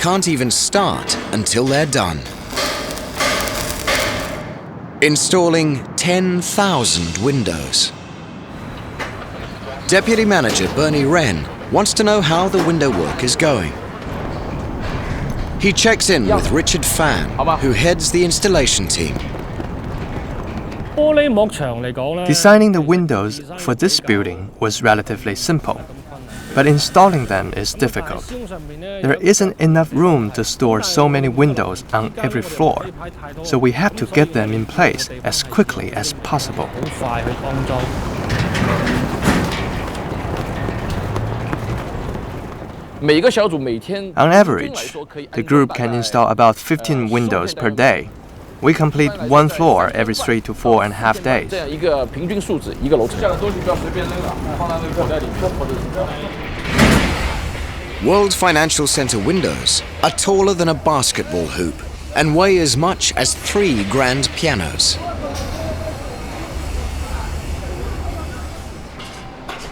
can't even start until they're done. Installing 10,000 windows. Deputy Manager Bernie Wren wants to know how the window work is going. He checks in with Richard Fan, who heads the installation team. Designing the windows for this building was relatively simple, but installing them is difficult. There isn't enough room to store so many windows on every floor, so we have to get them in place as quickly as possible. On average, the group can install about 15 windows per day. We complete one floor every 3 to 4.5 days. World Financial Center windows are taller than a basketball hoop and weigh as much as 3 grand pianos.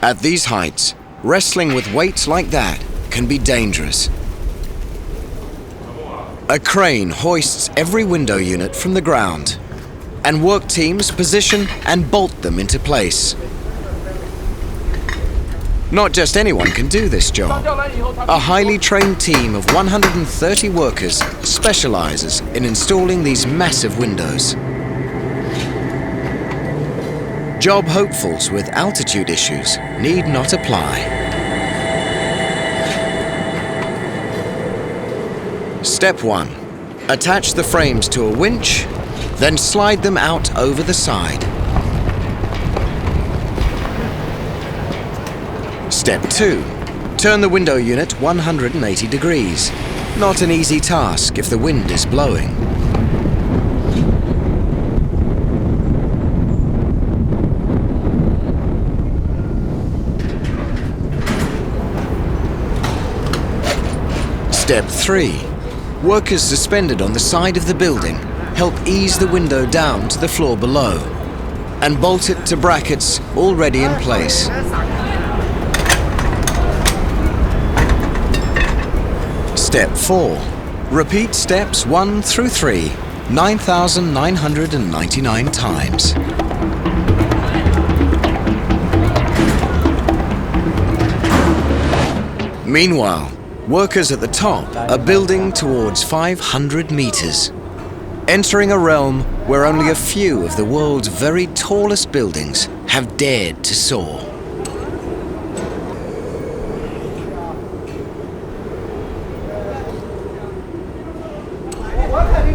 At these heights, wrestling with weights like that can be dangerous. A crane hoists every window unit from the ground, and work teams position and bolt them into place. Not just anyone can do this job. A highly trained team of 130 workers specializes in installing these massive windows. Job hopefuls with altitude issues need not apply. Step 1. Attach the frames to a winch, then slide them out over the side. Step 2. Turn the window unit 180 degrees. Not an easy task if the wind is blowing. Step 3. Workers suspended on the side of the building help ease the window down to the floor below and bolt it to brackets already in place. Step 4. Repeat steps 1 through 3, 9,999 times. Meanwhile, workers at the top are building towards 500 meters, entering a realm where only a few of the world's very tallest buildings have dared to soar.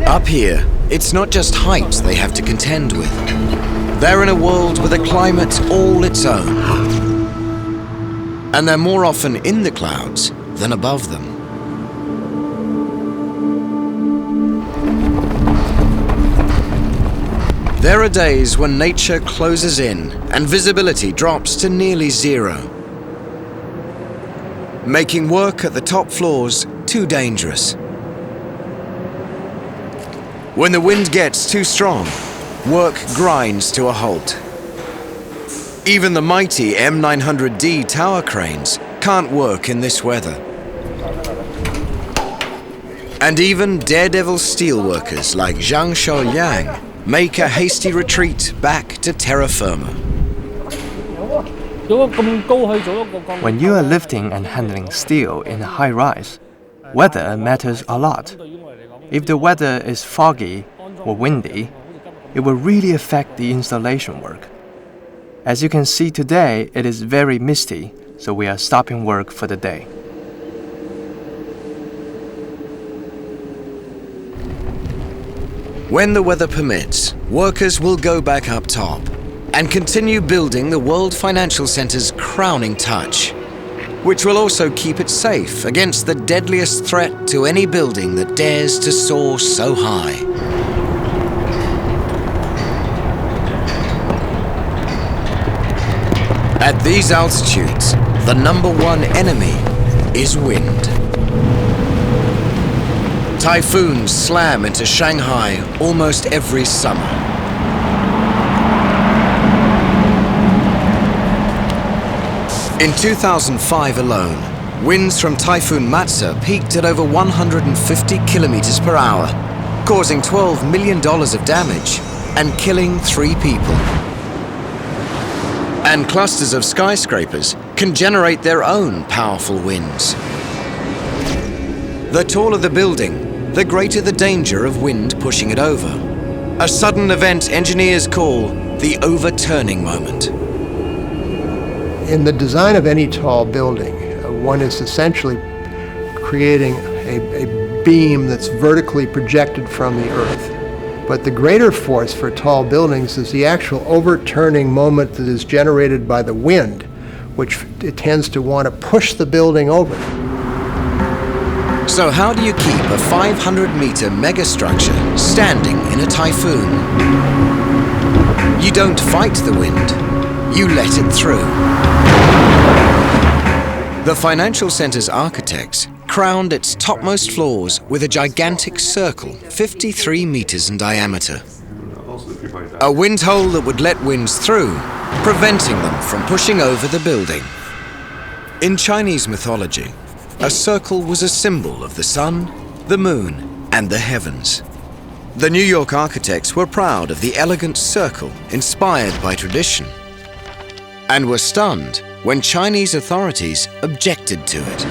Up here, it's not just height they have to contend with. They're in a world with a climate all its own. And they're more often in the clouds than above them. There are days when nature closes in and visibility drops to nearly zero, making work at the top floors too dangerous. When the wind gets too strong, work grinds to a halt. Even the mighty M900D tower cranes can't work in this weather. And even daredevil steelworkers like Zhang Xiaoyang make a hasty retreat back to terra firma. When you are lifting and handling steel in a high rise, weather matters a lot. If the weather is foggy or windy, it will really affect the installation work. As you can see today, it is very misty, so we are stopping work for the day. When the weather permits, workers will go back up top and continue building the World Financial Center's crowning touch, which will also keep it safe against the deadliest threat to any building that dares to soar so high. At these altitudes, the #1 enemy is wind. Typhoons slam into Shanghai almost every summer. In 2005 alone, winds from Typhoon Matsa peaked at over 150 kilometers per hour, causing $12 million of damage and killing 3 people. And clusters of skyscrapers can generate their own powerful winds. The taller the building, the greater the danger of wind pushing it over. A sudden event engineers call the overturning moment. In the design of any tall building, one is essentially creating a beam that's vertically projected from the earth. But the greater force for tall buildings is the actual overturning moment that is generated by the wind, which it tends to want to push the building over. So how do you keep a 500-meter megastructure standing in a typhoon? You don't fight the wind, you let it through. The financial center's architects crowned its topmost floors with a gigantic circle 53 meters in diameter. A wind hole that would let winds through, preventing them from pushing over the building. In Chinese mythology, a circle was a symbol of the sun, the moon, and the heavens. The New York architects were proud of the elegant circle inspired by tradition, and were stunned when Chinese authorities objected to it.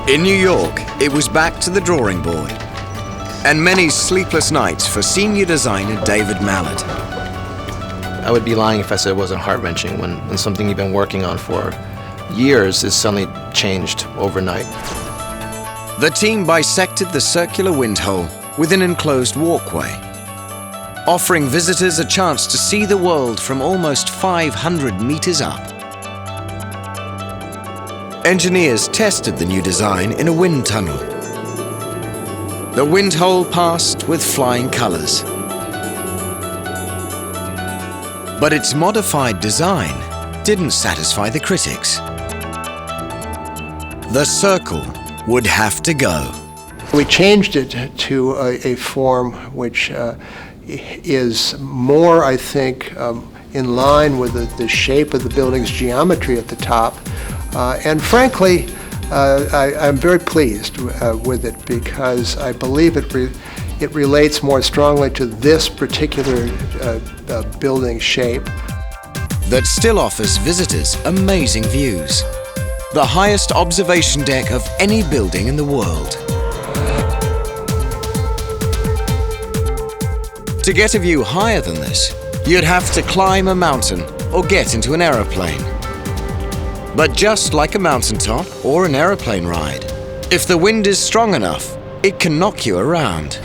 In New York, it was back to the drawing board, and many sleepless nights for senior designer David Mallet. I would be lying if I said it wasn't heart-wrenching when something you've been working on for years is suddenly changed overnight. The team bisected the circular wind hole with an enclosed walkway, offering visitors a chance to see the world from almost 500 meters up. Engineers tested the new design in a wind tunnel. The wind hole passed with flying colors. But its modified design didn't satisfy the critics. The circle would have to go. We changed it to a form which is more, I think, in line with the shape of the building's geometry at the top. And frankly, I'm very pleased with it because I believe it relates more strongly to this particular building shape. That still offers visitors amazing views. The highest observation deck of any building in the world. To get a view higher than this, you'd have to climb a mountain or get into an aeroplane. But just like a mountaintop or an aeroplane ride, if the wind is strong enough, it can knock you around.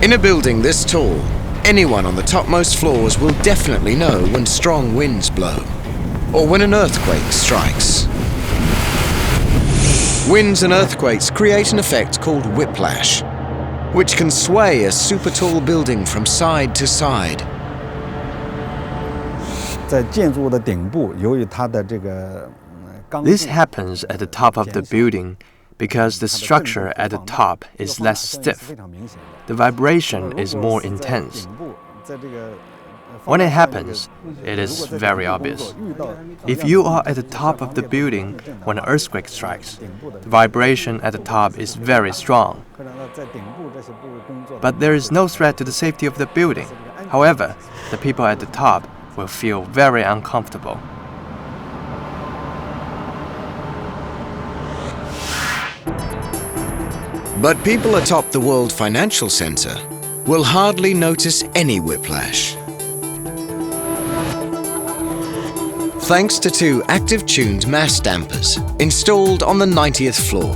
In a building this tall, anyone on the topmost floors will definitely know when strong winds blow, or when an earthquake strikes. Winds and earthquakes create an effect called whiplash, which can sway a super tall building from side to side. This happens at the top of the building because the structure at the top is less stiff. The vibration is more intense. When it happens, it is very obvious. If you are at the top of the building when an earthquake strikes, the vibration at the top is very strong. But there is no threat to the safety of the building. However, the people at the top will feel very uncomfortable. But people atop the World Financial Center will hardly notice any whiplash. Thanks to 2 active-tuned mass dampers installed on the 90th floor.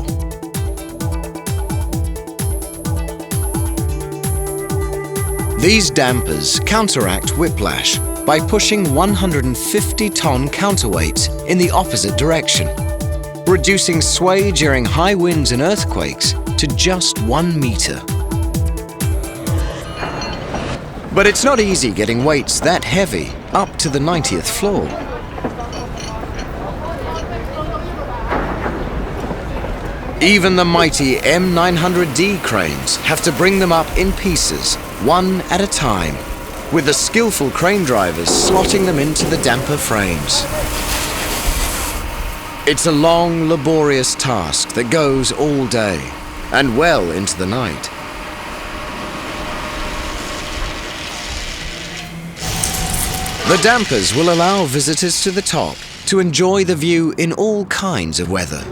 These dampers counteract whiplash by pushing 150-ton counterweights in the opposite direction, reducing sway during high winds and earthquakes to just 1 meter. But it's not easy getting weights that heavy up to the 90th floor. Even the mighty M900D cranes have to bring them up in pieces, one at a time. with the skillful crane drivers slotting them into the damper frames. It's a long, laborious task that goes all day and well into the night. The dampers will allow visitors to the top to enjoy the view in all kinds of weather.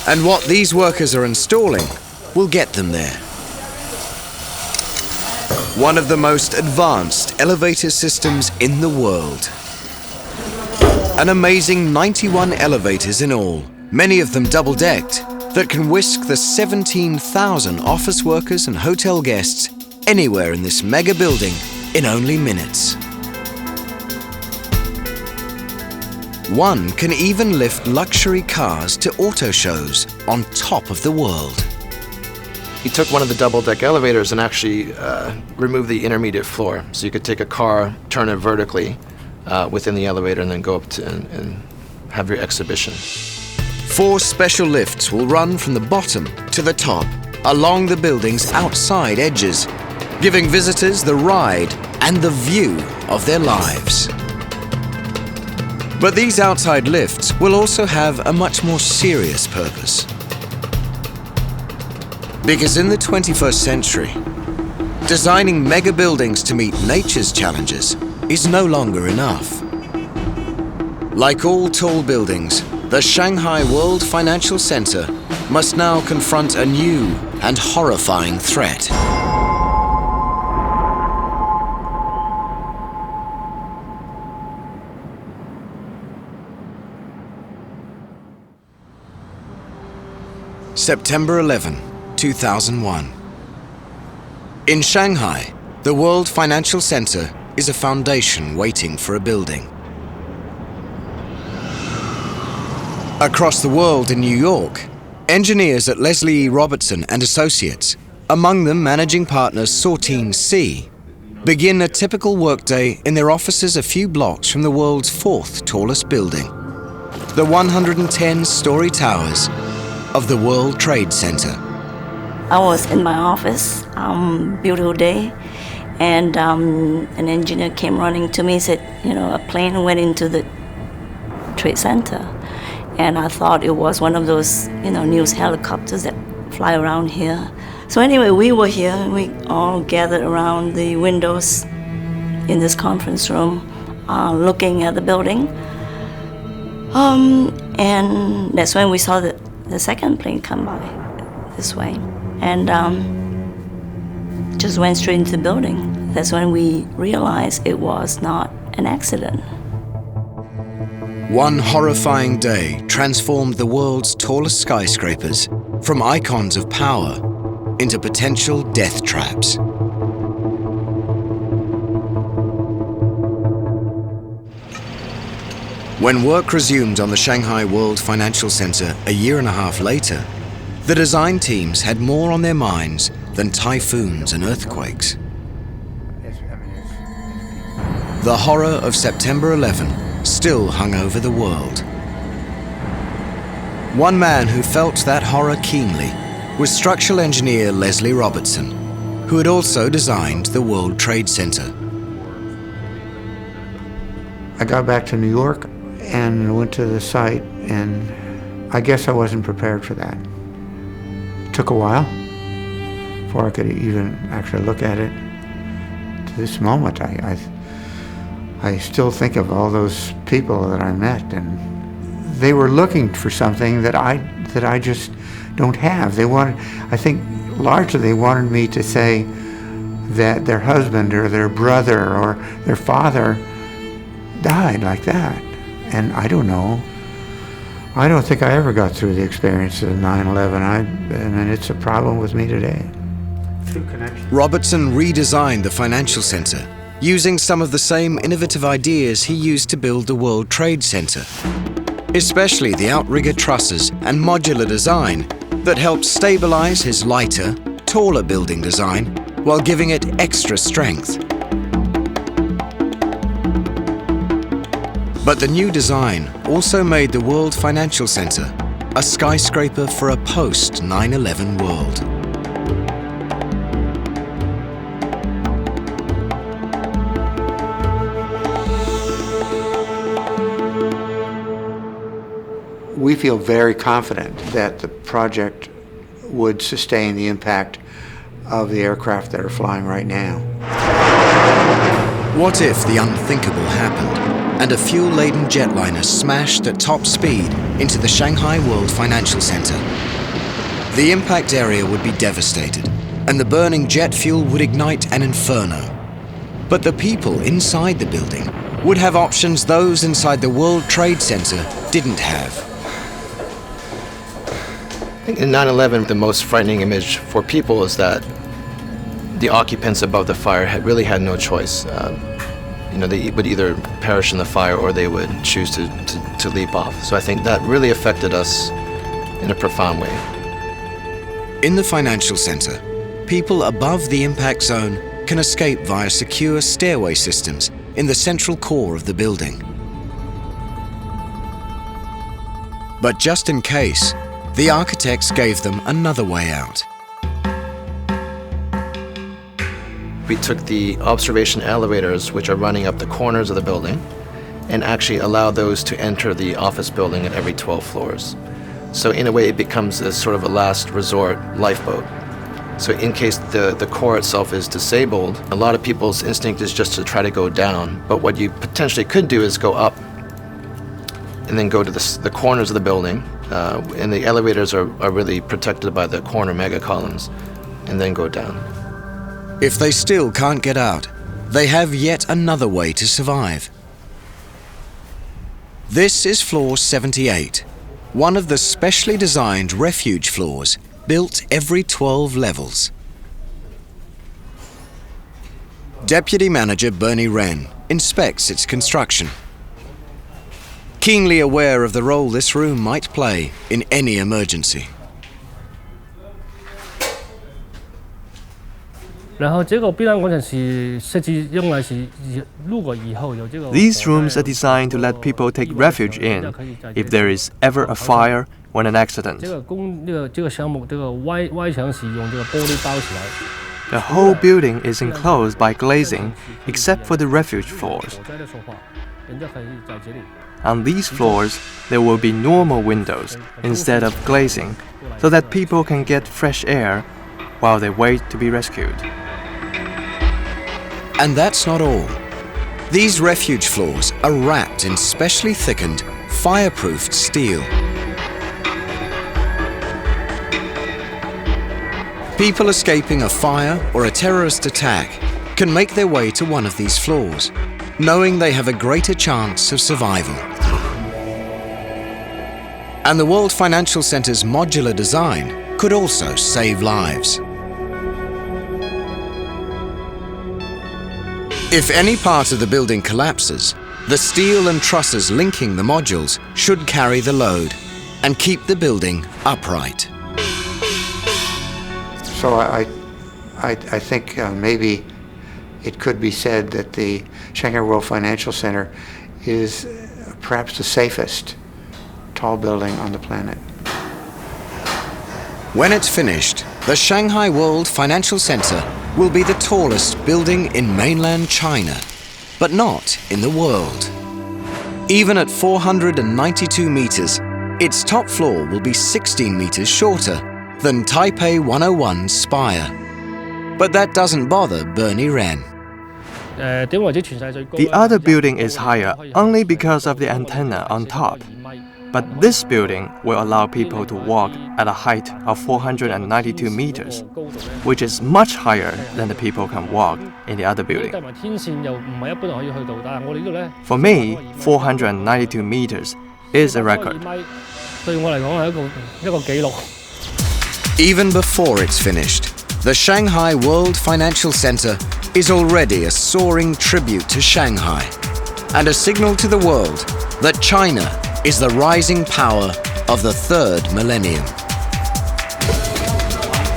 And what these workers are installing will get them there. One of the most advanced elevator systems in the world. An amazing 91 elevators in all, many of them double-decked, that can whisk the 17,000 office workers and hotel guests anywhere in this mega building in only minutes. One can even lift luxury cars to auto shows on top of the world. He took one of the double-deck elevators and actually removed the intermediate floor. So you could take a car, turn it vertically within the elevator, and then go up to and have your exhibition. 4 special lifts will run from the bottom to the top along the building's outside edges, giving visitors the ride and the view of their lives. But these outside lifts will also have a much more serious purpose. Because in the 21st century, designing mega buildings to meet nature's challenges is no longer enough. Like all tall buildings, the Shanghai World Financial Center must now confront a new and horrifying threat. September 11, 2001. In Shanghai, the World Financial Center is a foundation waiting for a building. Across the world in New York, engineers at Leslie E. Robertson and Associates, among them managing partner Sortine C., begin a typical workday in their offices a few blocks from the world's 4th tallest building, the 110-story towers of the World Trade Center. I was in my office, beautiful day, and an engineer came running to me and said, a plane went into the Trade Center. And I thought it was one of those, news helicopters that fly around here. So anyway, we were here, and we all gathered around the windows in this conference room, looking at the building. And that's when we saw the second plane come by this way. And just went straight into the building. That's when we realized it was not an accident. One horrifying day transformed the world's tallest skyscrapers from icons of power into potential death traps. When work resumed on the Shanghai World Financial Center a year and a half later, the design teams had more on their minds than typhoons and earthquakes. The horror of September 11 still hung over the world. One man who felt that horror keenly was structural engineer Leslie Robertson, who had also designed the World Trade Center. I got back to New York and went to the site, and I guess I wasn't prepared for that. It took a while before I could even actually look at it. To this moment, I still think of all those people that I met, and they were looking for something that I just don't have. I think largely they wanted me to say that their husband or their brother or their father died like that. And I don't know. I don't think I ever got through the experience of 9/11. I mean, it's a problem with me today. Robertson redesigned the financial center using some of the same innovative ideas he used to build the World Trade Center, especially the outrigger trusses and modular design that helped stabilize his lighter, taller building design while giving it extra strength. But the new design also made the World Financial Center a skyscraper for a post-9/11 world. we feel very confident that the project would sustain the impact of the aircraft that are flying right now. What if the unthinkable happened and a fuel-laden jetliner smashed at top speed into the Shanghai World Financial Center? The impact area would be devastated, and the burning jet fuel would ignite an inferno. But the people inside the building would have options those inside the World Trade Center didn't have. I think in 9/11, the most frightening image for people is that the occupants above the fire really had no choice. They would either perish in the fire or they would choose to leap off. So I think that really affected us in a profound way. In the financial center, people above the impact zone can escape via secure stairway systems in the central core of the building. But just in case, the architects gave them another way out. We took the observation elevators, which are running up the corners of the building, and actually allow those to enter the office building at every 12 floors. So in a way, it becomes a sort of a last resort lifeboat. So in case the core itself is disabled, a lot of people's instinct is just to try to go down. But what you potentially could do is go up and then go to the corners of the building. And the elevators are really protected by the corner mega columns, and then go down. If they still can't get out, they have yet another way to survive. This is floor 78, one of the specially designed refuge floors built every 12 levels. Deputy Manager Bernie Wren inspects its construction, keenly aware of the role this room might play in any emergency. These rooms are designed to let people take refuge in if there is ever a fire or an accident. The whole building is enclosed by glazing except for the refuge floors. On these floors, there will be normal windows instead of glazing so that people can get fresh air while they wait to be rescued. And that's not all. These refuge floors are wrapped in specially thickened, fireproofed steel. People escaping a fire or a terrorist attack can make their way to one of these floors, knowing they have a greater chance of survival. And the World Financial Center's modular design could also save lives. If any part of the building collapses, the steel and trusses linking the modules should carry the load and keep the building upright. So I think maybe it could be said that the Shanghai World Financial Center is perhaps the safest tall building on the planet. When it's finished, the Shanghai World Financial Center will be the tallest building in mainland China, but not in the world. Even at 492 meters, its top floor will be 16 meters shorter than Taipei 101's spire. But that doesn't bother Bernie Wren. The other building is higher only because of the antenna on top. But this building will allow people to walk at a height of 492 meters, which is much higher than the people can walk in the other building. For me, 492 meters is a record. Even before it's finished, the Shanghai World Financial Center is already a soaring tribute to Shanghai and a signal to the world that China is the rising power of the third millennium.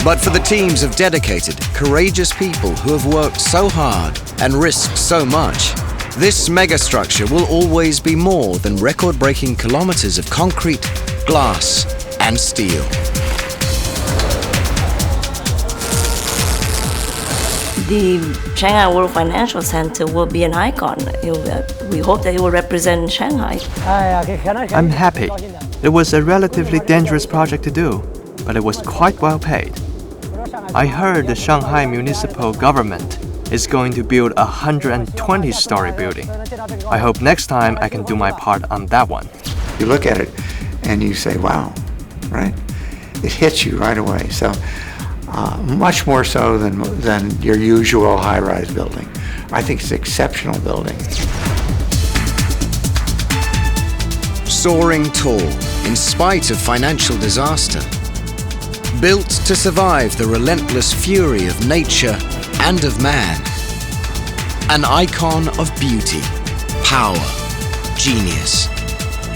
But for the teams of dedicated, courageous people who have worked so hard and risked so much, this megastructure will always be more than record-breaking kilometers of concrete, glass, and steel. the Shanghai World Financial Center will be an icon. We hope that it will represent Shanghai. I'm happy. It was a relatively dangerous project to do, but it was quite well paid. I heard the Shanghai municipal government is going to build a 120-story building. I hope next time I can do my part on that one. You look at it and you say, wow, right? It hits you right away. So much more so than your usual high-rise building. I think it's an exceptional building. Soaring tall in spite of financial disaster. Built to survive the relentless fury of nature and of man. An icon of beauty, power, genius.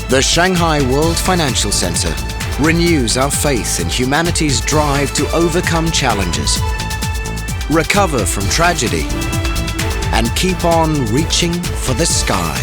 The Shanghai World Financial Center renews our faith in humanity's drive to overcome challenges, recover from tragedy, and keep on reaching for the sky.